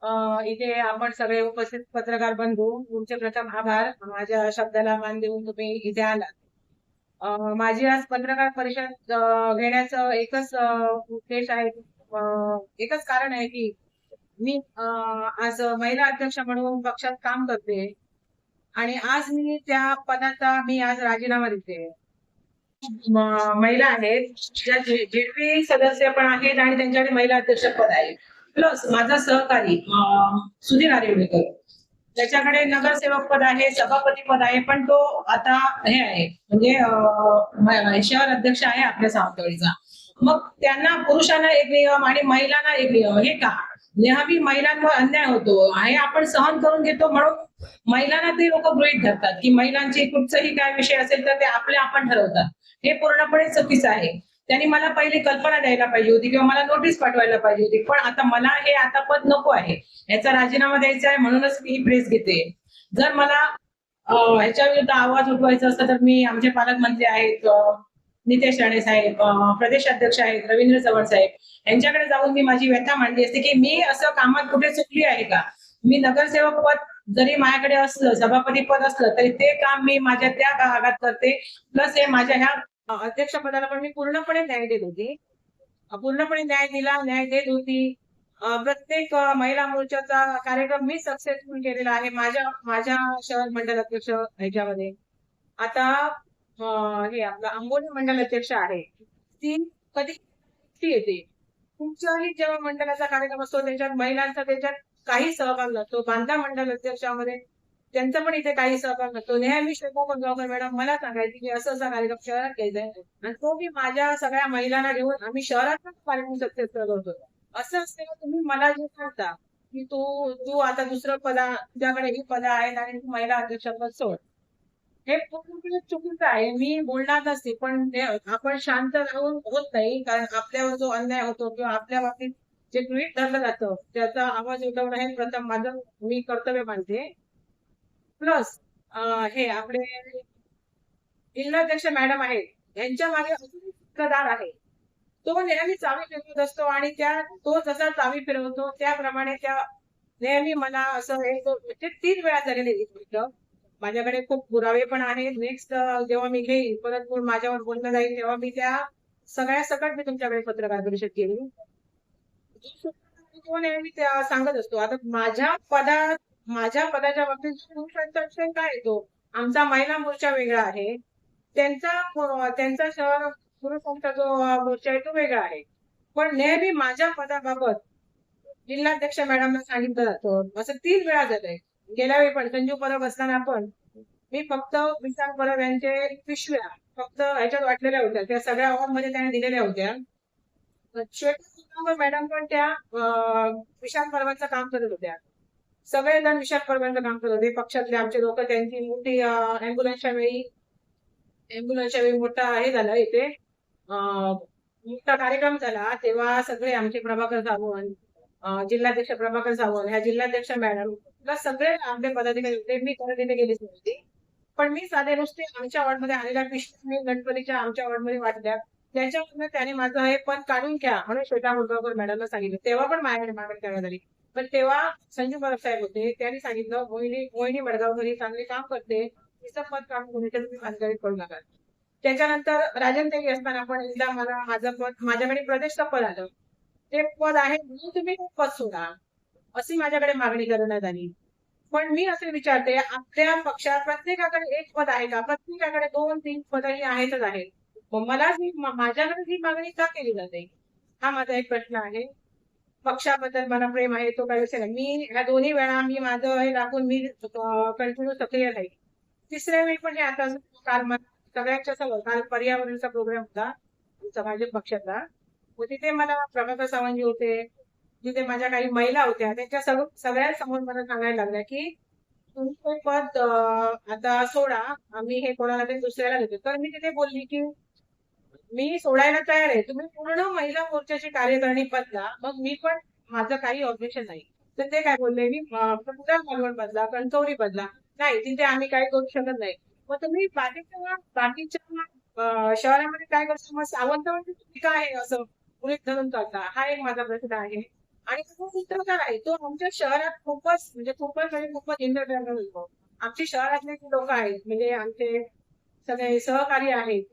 इथे आपण सगळे उपस्थित पत्रकार बंधू, तुमचे प्रथम आभार. माझ्या शब्दाला मान देऊन तुम्ही इथे आलात. माझी आज पत्रकार परिषद घेण्याचं एकच उद्देश आहे. एकच कारण आहे की मी आज महिला अध्यक्ष म्हणून पक्षात काम करते आणि आज मी त्या पदाचा आज राजीनामा देते. महिला आहेत ज्या जेडपी सदस्य पण आहेत आणि त्यांच्याकडे महिला अध्यक्ष पद आहे. प्लस माझा सहकारी सुधीर आरेवडेकर, त्याच्याकडे नगरसेवक पद आहे, सभापती पद आहे, पण तो आता हे आहे म्हणजे शहर अध्यक्ष आहे आपल्या सावंतवाडीचा. मग त्यांना पुरुषांना एक नियम आणि महिलांना एक नियम, हे का नेहमी महिलांवर अन्याय होतो हे आपण सहन करून घेतो, म्हणून महिलांना ते लोक गृहीत धरतात की महिलांची कुठचाही काय विषय असेल तर ते आपले आपण ठरवतात. हे पूर्णपणे चुकीचं आहे. त्यांनी मला पहिली कल्पना द्यायला पाहिजे होती किंवा मला नोटीस पाठवायला पाहिजे होती, पण आता मला हे आता पद नको आहे, याचा राजीनामा द्यायचा आहे, म्हणूनच मी ही प्रेस घेते. जर मला ह्याच्या विरुद्ध आवाज उठवायचा असता तर मी आमचे पालकमंत्री आहेत नितेश राणे साहेब, प्रदेश अध्यक्ष आहेत रवींद्र चव्हाण साहेब, यांच्याकडे जाऊन मी माझी व्यथा मांडली असते की मी असं कामात कुठे चुकली आहे का. मी नगरसेवक पद जरी माझ्याकडे असलं, सभापती पद असलं, तरी ते काम मी माझ्या त्या भागात करते. प्लस हे माझ्या ह्या अध्यक्ष पदाला पण मी पूर्णपणे न्याय देत होती, पूर्णपणे न्याय देत होती. प्रत्येक महिला मोर्चाचा कार्यक्रम मी सक्सेसफुल केलेला आहे माझ्या माझ्या शहर मंडल अध्यक्ष ह्याच्यामध्ये. आता हे आपलं आंबोली मंडल अध्यक्ष आहे, ती कधी येते. तुमच्याही जेव्हा मंडळाचा कार्यक्रम असतो त्याच्यात महिलांचा त्याच्यात काही सहभाग नसतो. बांधा मंडल अध्यक्षामध्ये त्यांचा पण इथे काही सहभाग नसतो. नेहमी श्वेता कोल्हावकर मॅडम मला सांगायची की असं असा कार्यक्रम शहरात घ्यायचा आहे, आणि तो मी माझ्या सगळ्या महिलांना घेऊन आम्ही शहरातच कार्यक्रम सक्सेस करत होतो. असं असताना तुम्ही मला जे सांगता की तू तू आता दुसरं तुझ्याकडे ही पद आहेत आणि तू महिला अध्यक्षपद सोड, हे पूर्णपणे चुकीचं आहे. मी बोलणार नसते, पण आपण शांत राहून होत नाही, कारण आपल्यावर जो अन्याय होतो किंवा आपल्या बाबतीत जे गृहीत धरलं जातं त्याचा आवाज उठवणं हे प्रथम माझं मी कर्तव्य मानते. प्लस हे आपले जिल्हाध्यक्ष मॅडम आहेत यांच्या मागे अजून एक ठेकेदार आहे, तो नेहमी चावी फिरवत असतो आणि तो जसा चावी फिरवतो त्याप्रमाणे त्या नेहमी मला असं म्हणजे 3 वेळा झालेली ही गोष्ट. माझ्याकडे खूप पुरावे पण आहेत. नेक्स्ट जेव्हा मी घेईन परत माझ्यावर बोलणं जाईल तेव्हा मी त्या सगळ्या सकट मी तुमच्याकडे पत्रकार परिषद केली. तो नेहमी सांगत असतो. आता माझ्या पदाच्या बाबतीत पुरुषांचा विषय काय येतो, आमचा महिला मोर्चा वेगळा आहे, त्यांचा शहर पुरुषांचा जो मोर्चा आहे तो वेगळा आहे. पण नेहमी माझ्या पदाबाबत जिल्हाध्यक्ष मॅडमला सांगितलं जातं. असं 3 वेळा झालंय. गेल्या वेळी पण संजू परब असताना पण मी फक्त विशाल परब यांचे पिशव्या फक्त ह्याच्यात वाटलेल्या होत्या, त्या सगळ्या हॉल मध्ये त्याने दिलेल्या होत्या. श्वेता मॅडम पण त्या विशाल परबांचं काम करत होत्या. सगळेजण विशाल परबांचं काम करत होते. पक्षातले आमचे लोक त्यांची मोठी अँब्युलन्सच्या वेळी मोठा हे झाला इथे मोठा कार्यक्रम झाला, तेव्हा सगळे आमचे प्रभाकर सावंत, जिल्हाध्यक्ष प्रभाकर सावंत, ह्या जिल्हाध्यक्ष मॅडम सगळे आपले पदाधिकारी होते. मी तिथे गेलीच नव्हती, पण मी साधे नुसते आमच्या वॉर्डमध्ये आलेल्या पिशवी गणपतीच्या आमच्या वॉर्डमध्ये वाटल्या. त्याच्यावरनं त्याने माझं हे पद काढून घ्या म्हणून श्वेता मुलगावकर मॅडमला सांगितलं. तेव्हा पण माझ्याकडे मागणी करण्यात आली, पण तेव्हा संजू परब साहेब होते. त्यांनी सांगितलं मोहिनी मडगावकर ही चांगली काम करते, तिचं पद काढून घेण्याच्या तुम्ही भानगडीत पडू नका. त्याच्यानंतर राजन देवी असताना पण एकदा मला माझं पद माझ्याकडे प्रदेशचं पद आलं. ते पद आहे म्हणून तुम्ही पद सोडा अशी माझ्याकडे मागणी करण्यात आली. पण मी असे विचारते, आपल्या पक्षात प्रत्येकाकडे एक पद आहे का? प्रत्येकाकडे 2-3 पदही आहेतच आहेत. मला माझ्याकडे ही मागणी का केली जाते, हा माझा एक प्रश्न आहे. पक्षाबद्दल मला प्रेम आहे, तो काही विषय नाही. मी ह्या 2 वेळा मी माझं हे राखून मी कंटिन्यू सक्रिय राहील. 3ऱ्या वेळी पण हे आता काल सगळ्यांच्या समोर काल पर्यावरणाचा प्रोग्राम होता भाजप पक्षाचा, तिथे मला प्रभाकर सावंतजी होते, जिथे माझ्या काही महिला होत्या, त्यांच्या सगळ्यांसमोर मला सांगायला लागल्या की तुम्ही ते पद आता सोडा, आम्ही हे कोणाला तरी दुसऱ्याला देतो. तर मी तिथे बोलली की मी सोडायला तयार आहे, तुम्ही पूर्ण महिला मोर्चाची कार्यकारिणी बदला, मग मी पण माझं काही ऑब्जेक्शन नाही. तर ते काय बोलले, मी मालवण बदला, कणकवली बदला, नाही तिथे आम्ही काही करू शकत नाही. मग तुम्ही बाकीच्या शहरामध्ये काय करता, मग सावंतवाडी काय आहे असं गृहीत धरून चालता, हा एक माझा प्रश्न आहे. आणि तो चित्रकार आहे तो आमच्या शहरात खूपच इंटरनॅशनल होतो. आमच्या शहरातले जे लोक आहेत म्हणजे आमचे सगळे सहकारी आहेत,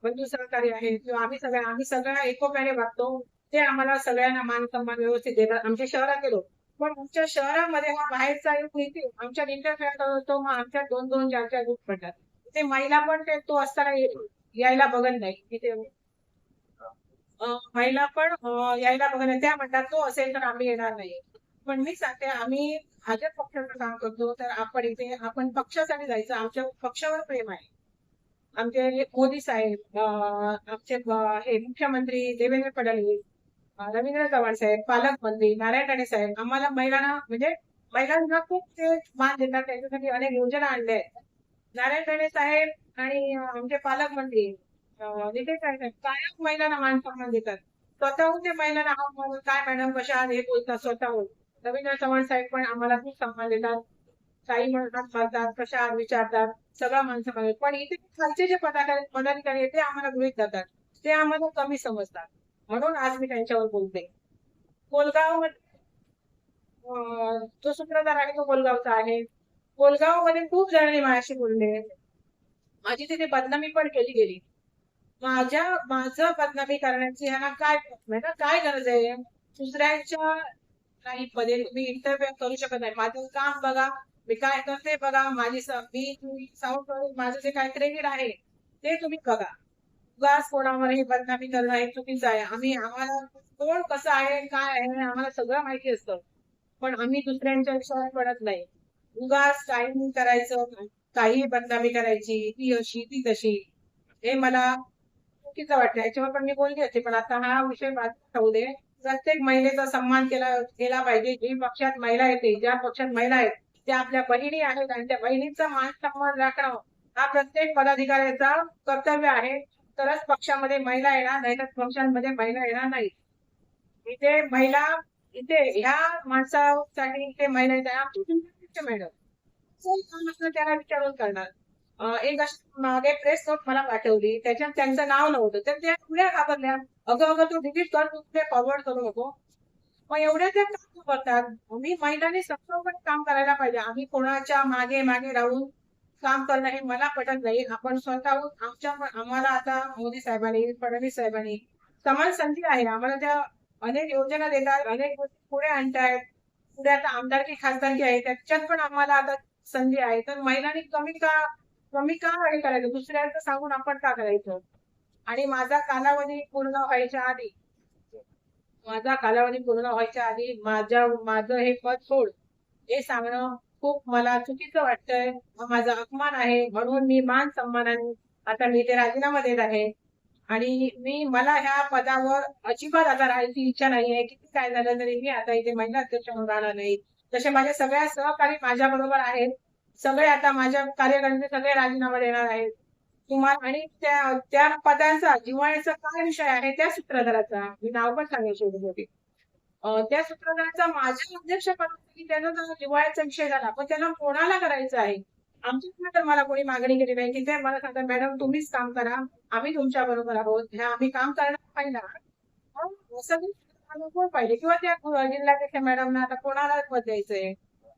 बंधू सहकारी आहेत किंवा आम्ही सगळ्या एकोप्याने वागतो. ते आम्हाला सगळ्यांना मान सन्मान व्यवस्थित देतात आमच्या शहरातले लोक. पण आमच्या शहरामध्ये हा बाहेरचा येऊन इथे आमच्यात इंटरफेअर करतो, मग आमच्यात 2-2, 4-4 ग्रुप पडतात. ते महिला पण तो असताना यायला बघत नाही तिथे. महिला पण यायला बघत नाही. त्या म्हणतात तो असेल तर आम्ही येणार नाही. पण मी सांगते आम्ही भाजप पक्षाचं काम करतो तर आपण पक्षासाठी जायचं. आमच्या पक्षावर प्रेम आहे. आमचे मोदी साहेब, हे मुख्यमंत्री देवेंद्र फडणवीस, रवींद्र चव्हाण साहेब, पालकमंत्री नारायण राणे साहेब आम्हाला महिलांना म्हणजे महिलांना खूप ते मान देतात. त्यांच्यासाठी अनेक योजना आणल्या आहेत. नारायण राणे साहेब आणि आमचे पालकमंत्री नितेश राणे साहेब कायम महिलांना मान सन्मान देतात. स्वतःहून ते महिलांना हाक मारून काय मॅडम कशा आहात हे बोलतात स्वतःहून. रवींद्र चव्हाण साहेब पण आम्हाला खूप सन्मान देतात. काही म्हणतात चालतात कशा आहात विचारतात. सगळं माणसं पाहिजे. पण इथे खालचे जे पदाधिकारी आहेत ते आम्हाला गृहीत धरतात. ते आम्हाला कमी समजतात. म्हणून आज मी त्यांच्यावर बोलते. कोलगाव जो सूत्रधार आहे तो कोलगावचा आहे. कोलगाव मध्ये खूप जणांनी माझ्याशी बोलले. माझी तिथे बदनामी पण केली गेली. माझं बदनामी करण्याची ह्यांना काय म्हणजे काय गरज आहे? दुसऱ्यांच्या लाईफ मध्ये तुम्ही इंटरफेअर करू शकत नाही. माझं काम बघा, मी काय करते बघा, मी साऊंड माझं जे काय क्रेडिट आहे ते तुम्ही बघा. उगाच कोणावरही बदनामी करणं हे चुकीचं आहे. आम्हाला कोण कसं आहे काय आहे आम्हाला सगळं माहिती असतं. पण आम्ही दुसऱ्यांच्या विषयावर पडत नाही. उगाच काही करायचं, काही बदनामी करायची, ती अशी ती तशी, हे मला चुकीचं वाटतं. याच्यावर पण मी बोलली होती, पण आता हा विषय बाजूला ठेवू दे. प्रत्येक महिलेचा सन्मान केला पाहिजे. जी पक्षात महिला येते, ज्या पक्षात महिला आहेत त्या आपल्या बहिणी आहेत आणि त्या बहिणीचा मान सन्मान राखणं हा प्रत्येक पदाधिकाऱ्याचा कर्तव्य आहे. तरच पक्षामध्ये महिला येणार, नाहीतर पक्षांमध्ये महिला येणार नाही. इथे महिला इथे ह्या माणसासाठी इथे महिला येत आहे. आमची चिंता मॅडम काही काम असलं त्याला विचारून करणार. एक अशी मागे प्रेस नोट मला पाठवली त्याच्यात त्यांचं नाव नव्हतं तर त्या एवढ्या घाबरल्या. अगं तू डिलीट कर, तू कुठे फॉरवर्ड करू नको. मग एवढ्या त्या काम करतात. आम्ही महिलांनी सक्षमपणे काम करायला पाहिजे. आम्ही कोणाच्या मागे मागे राहून काम करणं हे मला पटत नाही. आपण स्वतःहून आम्हाला आता मोदी साहेबांनी फडणवीस साहेबांनी समान संधी आहे. आम्हाला त्या अनेक योजना देतात, अनेक गोष्टी पुढे आणतायत. पुढे आता आमदारकी खासदारकी आहे त्याच्यात पण आम्हाला आता संधी आहे. तर महिलांनी कमी का हे करायचं? दुसऱ्यांचं सांगून आपण का करायचं? आणि माझा कालावधी पूर्ण व्हायच्या आधी माझं हे पद सोड हे सांगणं खूप मला चुकीचं वाटतंय. हा माझा अपमान आहे. म्हणून मी मान सन्मानाने आता मी ते राजीनामा देत आहे. आणि मला ह्या पदावर अजिबात आता राहायची इच्छा नाहीये. किती काय झालं तरी मी आता इथे महिला अध्यक्ष म्हणून राहणार नाही. तसे माझे सगळ्या सहकारी माझ्या बरोबर आहेत. सगळे आता माझ्या कार्यकर्ते सगळे राजीनामा देणार आहेत. तुम्हाला आणि त्या त्या पदांचा जिव्हाळ्याचा काय विषय आहे त्या सूत्रधाराचा मी नाव पण सांगेल शेवटी. त्या सूत्रधाराचा माझ्या अध्यक्षपदासाठी त्याचा जर जिव्हाळ्याचा विषय झाला पण त्याला कोणाला करायचं आहे? आमच्याकडे तर मला कोणी मागणी केली नाही की ते मला सांगतात मॅडम तुम्हीच काम करा, आम्ही तुमच्या बरोबर आहोत, ह्या आम्ही काम करणार पाहिजे. असं कोण पाहिजे किंवा त्या जिल्हाध्यक्ष मॅडमना आता कोणाला पद द्यायचंय?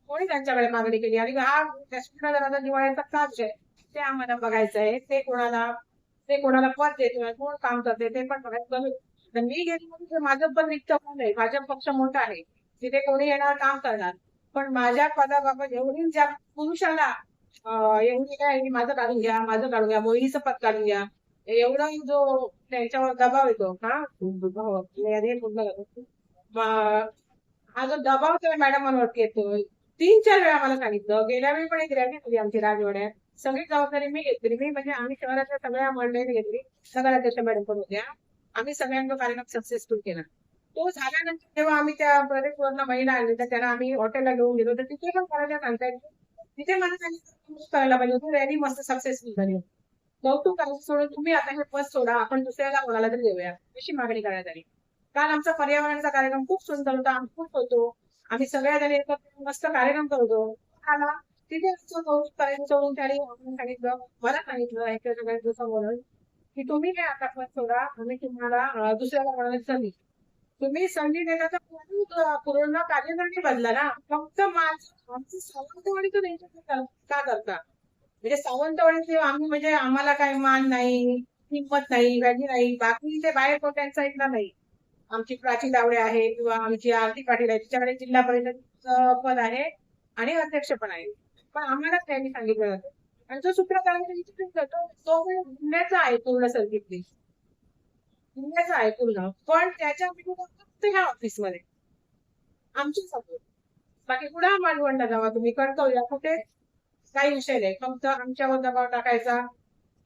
कोणी त्यांच्याकडे मागणी केली आणि हा त्या सूत्रधाराचा जिव्हाळ्याचा का विषय ते आम्हाला बघायचं आहे. ते कोणाला पद देतोय, कोण काम करते ते पण बघायचं. तर मी गेली म्हणजे माझं पण रिक्त होऊन आहे. भाजप पक्ष मोठा आहे. तिथे कोणी येणार काम करणार. पण माझ्या पदाबाबत एवढी ज्या पुरुषाला एवढी काय की माझं काढून घ्या मोहिनीचं पद काढून घ्या. एवढा जो त्यांच्यावर दबाव येतो हा हा जो दबाव त्या मॅडमांवरती येतोय 3-4 वेळा मला सांगितलं. गेल्या वेळी पण एक रॅली झाली आमची राजवाड्यात. सगळी जबाबदारी मी घेतली. मी म्हणजे आम्ही शहरातल्या सगळ्या मंडळीने घेतली. नगराध्यक्ष मॅडम पण होत्या. आम्ही सगळ्यांचा कार्यक्रम सक्सेसफुल केला. तो झाल्यानंतर जेव्हा आम्ही त्या प्रदेशवरनं महिला आणली तर त्यांना आम्ही हॉटेलला घेऊन गेलो तर तिथे पण करायला सांगता येईल. तिथे मला सांगितलं करायला पाहिजे होती. रॅली मस्त सक्सेसफुल झाली. कौतुक करायचं सोडून तुम्ही आता हे पद सोडा, आपण दुसऱ्याला कोणाला तरी देऊया अशी मागणी करण्यात आली. काल आमचा पर्यावरणाचा कार्यक्रम खूप सुंदर होता. आम्ही खुश होतो. आम्ही सगळ्या जणी एकत्र येऊन मस्त कार्यक्रम करतो. आला तिथे आमचं कौतुक करायचं सोडून त्याने मला सांगितलं ऐकायचं सगळ्यांचं समोर की तुम्ही काय आता पद सोडा, आम्ही तुम्हाला दुसऱ्याला कोणाला संधी तुम्ही संधी देता तर पूर्ण कार्यकारिणी बदला ना. फक्त आमचं सावंतवाडी तर त्यांच्याकडे का करता? म्हणजे सावंतवाडीचे आम्ही म्हणजे आम्हाला काही मान नाही, किंमत नाही, व्हॅल्यू नाही. बाकी ते बाहेर कोट्यांचा ऐकणार नाही. आमची प्राची दावडे आहे किंवा आमची आरती पाटील आहे, तिच्याकडे जिल्हा परिषद पद आहे आणि अध्यक्ष पण आहे. पण आम्हाला त्यांनी सांगितलं जातं आणि जो सूत्रकारांचा जातो तो जिल्ह्याचा आहे पूर्ण सर्किटली, जिल्ह्याचा आहे पूर्ण. पण त्याच्या विरोधात फक्त ह्या ऑफिसमध्ये आमची सपोर्ट. बाकी कुणा मालवणला जावा तुम्ही, कर्तव्य कुठे काही विषय नाही. फक्त आमच्यावर दबाव टाकायचा,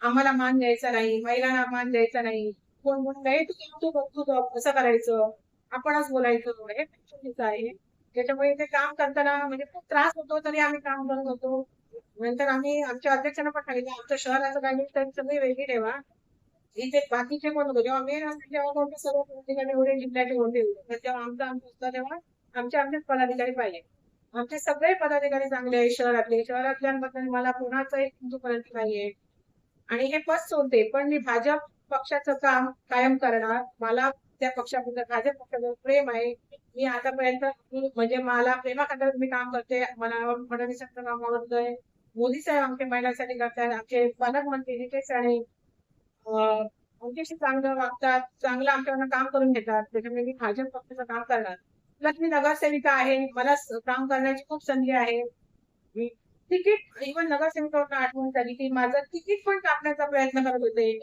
आम्हाला मान द्यायचा नाही, महिलांना मान द्यायचा नाही. कोण नाही तू बघ तू बघ असं करायचं, आपणच बोलायचं, हे चुकीचं आहे. त्याच्यामुळे ते काम करताना म्हणजे खूप त्रास होतो, तरी आम्ही काम करत होतो. नंतर आम्ही आमच्या अध्यक्षांना पण सांगितलं आमच्या शहराचं काही तर सगळी वेगळी ठेवा. इथे बाकीचे कोण होतो जेव्हा मेन जेव्हा कोणते सर्व ठिकाणी एवढे जिल्ह्याचे कोणते होते तेव्हा आमचं असतं तेव्हा आमचेच पदाधिकारी पाहिजे. आमचे सगळे पदाधिकारी चांगले आहेत शहरातल्यांबद्दल मला कोणाचं एक हिंदूपर्यंत नाहीये. आणि हे पद सोडते पण मी भाजप पक्षाचं काम कायम करणार. मला त्या पक्षाबद्दल भाजप पक्षाबद्दल प्रेम आहे. मी आतापर्यंत म्हणजे मला प्रेमाखातर मी काम करते. मला फडणवीसांचं काम आवडतंय, मोदी साहेब आमच्या महिलांसाठी करतात, आमचे पालकमंत्री नितेश राणे आमच्याशी चांगलं वागतात, चांगलं आमच्याकडनं काम करून घेतात. त्याच्यामुळे मी भाजप पक्षाचं काम करणार. प्लस मी नगरसेविका आहे, मला काम करण्याची खूप संधी आहे. मी तिकीट इव्हन नगरसेविकावर आठवण झाली की माझं तिकीट पण कापण्याचा प्रयत्न करत होते.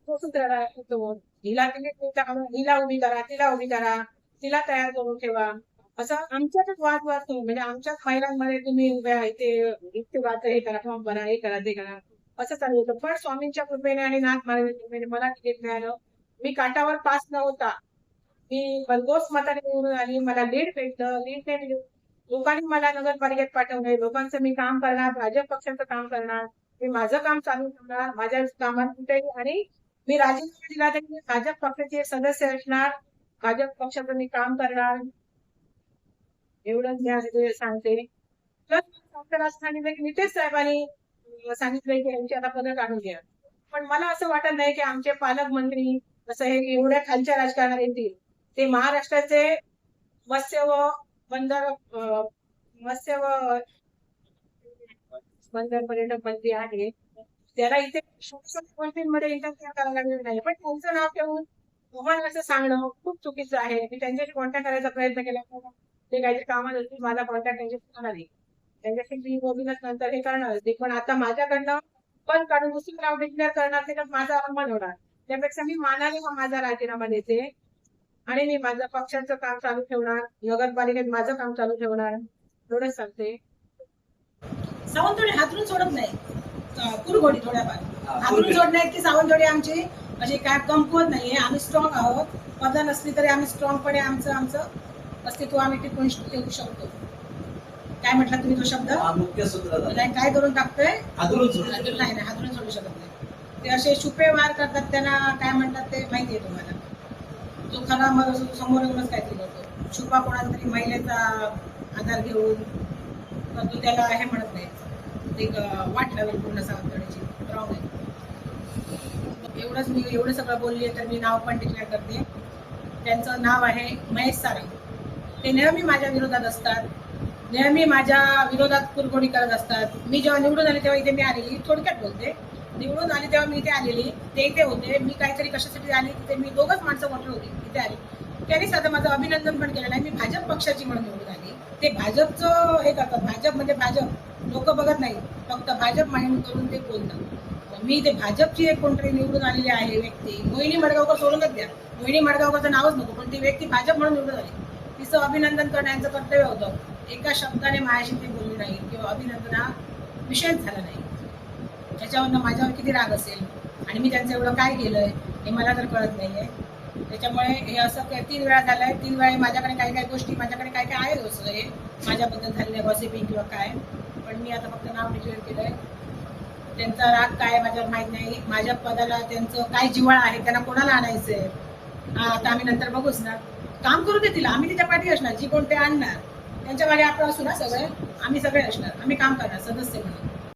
तो सूत्रधार होतो, हिला तिकीट हिला उभी करा, तिला तिला तयार करून ठेवा. असं आमच्यातच वाद सुरू. म्हणजे आमच्याच महिलांमध्ये तुम्ही उभ्या आहे ते युक्तिवाद हे करा, फॉर्म भरा, हे करा, ते करा, असं चालू होतं. पण स्वामींच्या कृपेने आणि नाथ महाराजांच्या कृपेने मला तिकीट मिळालं. मी काटावर पास नव्हता, मी भरघोस मताने निवडून आली. मला लीड भेटलं. लीडने लोकांनी मला नगरपालिकेत पाठवलंय. लोकांचं मी काम करणार, भाजप पक्षाचं काम करणार, मी माझं काम चालू ठेवणार माझ्या कामात कुठेही. आणि मी राजीनामा दिला तरी मी भाजप पक्षाचे सदस्य असणार, भाजप पक्षाचं मी काम करणार. एवढंच सांगते. नितेश साहेबांनी सांगितलंय की यांची आता पदं काढून घ्या. पण मला असं वाटत नाही की आमचे पालकमंत्री असं हे एवढ्या खालच्या राजकारणात येतील. ते महाराष्ट्राचे मत्स्य व बंदर मत्स्य व बंदर पर्यटक मंत्री आहे. त्याला इथे गोष्टींमध्ये इंटरफेअर करायला मिळत नाही. पण त्यांचं नाव ठेवून तुम्हाला असं सांगणं खूप चुकीचं आहे. मी त्यांच्याशी कॉन्टॅक्ट करायचा प्रयत्न केला, ते काहीतरी कामात असतील, माझा कॉन्टॅक्ट त्यांच्याशी होणार नाही. त्यांच्याशी मी बोलूनच नंतर हे करणार होते. पण आता माझ्याकडनं पण काढून दुसरं नाव डिक्लेअर करणार ते माझा अपमान होणार. त्यापेक्षा मी मानाने माझा राजीनामा देते आणि मी माझं पक्षाचं काम चालू ठेवणार, नगरपालिकेत माझं काम चालू ठेवणार. एवढंच सांगते. सावंतवाडी हातरून सोडत नाही, कुरघोडी थोड्याफार हातरून सोडण्यात की सावंतवाडी आमची अशी काय कमकुवत नाहीये. आम्ही स्ट्रॉंग आहोत. पदं नसली तरी आम्ही स्ट्रॉंगपणे आमचं अस्तित्व आम्ही टिकवून ठेवू शकतो. काय म्हटलं तुम्ही तो शब्द? मुख्य सूत्रधार नाही काय करून टाकतोय? हातरून नाही हातरून सोडू शकत नाही. ते असे छुपे वार करतात, त्यांना काय म्हणतात ते माहिती आहे तुम्हाला. तो खरा मग समोर येऊनच काहीतरी करतो. छुपा कोणाला तरी महिलेचा आधार घेऊन तो त्याला हे म्हणत नाही, ते वाट लावेल पूर्ण सावंतवाडीची. रॉंग आहे. एवढंच मी एवढं सगळं बोलली तर मी नाव पण डिक्लेअर करते. त्यांचं नाव आहे महेश सारंग. ते नेहमी माझ्या विरोधात असतात, नेहमी माझ्या विरोधात कुरघोडी करत असतात. मी जेव्हा निवडून आले तेव्हा इथे मी आलेली, थोडक्यात बोलते, निवडून आली तेव्हा मी इथे आलेली, ते इथे होते. मी काहीतरी कशासाठी आली तिथे मी दोघंच माणसं मोठे होते इथे आली. त्यांनीच आता माझं अभिनंदन पण केलं नाही. मी भाजप पक्षाची म्हणून निवडून आली. ते भाजपचं हे करतात. भाजप म्हणजे भाजप लोक बघत नाही, फक्त भाजप माइंड करून ते बोलतात. मी ते भाजपची एक कोणतरी निवडून आलेली आहे व्यक्ती, मोहिनी मडगावकर सोडूनच द्या, मोहिनी मडगावकरचं नावच नको, पण ती व्यक्ती भाजप म्हणून निवडून आली. तिचं अभिनंदन करण्याचं कर्तव्य होतं. एका शब्दाने माझ्याशी ते बोलली नाही किंवा अभिनंदन हा विषयच झाला नाही. त्याच्यावरनं माझ्यावर किती राग असेल आणि मी त्यांचं एवढं काय केलंय हे मला तर कळत नाहीये. त्याच्यामुळे हे असं 3 वेळा झालंय. 3 वेळा माझ्याकडे काही काही गोष्टी माझ्याकडे काय काय आहे असं हे माझ्याबद्दल झालेल्या गॉसिपिंग किंवा काय. पण मी आता फक्त नाव डिक्लेअर केलंय. त्यांचा राग काय माझ्यावर माहित नाही. माझ्या पदाला त्यांचं काय जिव्हाळा आहे, त्यांना कोणाला आणायचंय आता आम्ही नंतर बघूच ना. काम करू देतील, आम्ही तिच्या पाठी असणार, जी कोण ते आणणार त्यांच्या मागे आपण असू ना. सगळे आम्ही सगळे असणार, आम्ही काम करणार सदस्य म्हणून.